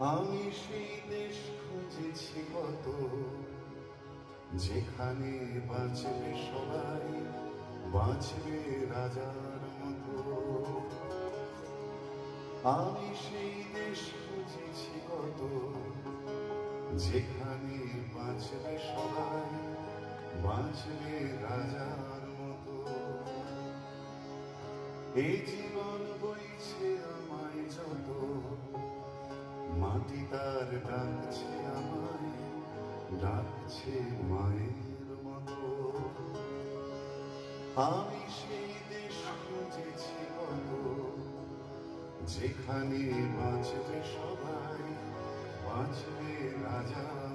আমি সেই দেশ খুঁজেছি কত, যেখানে বাঁচবে সবাই, বাঁচবে রাজার মতো। আমি সেই দেশ খুঁজেছি কত, যেখানে বাঁচবে সবাই, বাঁচবে রাজার মতো। এই জীবন বইছে আমায় যত, মাটি তার ডাকছে আমায়, ডাকছে মায়ের মতো। আমি সেই দেশ খুঁজেছি কত, যেখানে বাঁচবে সবাই, বাঁচবে রাজা।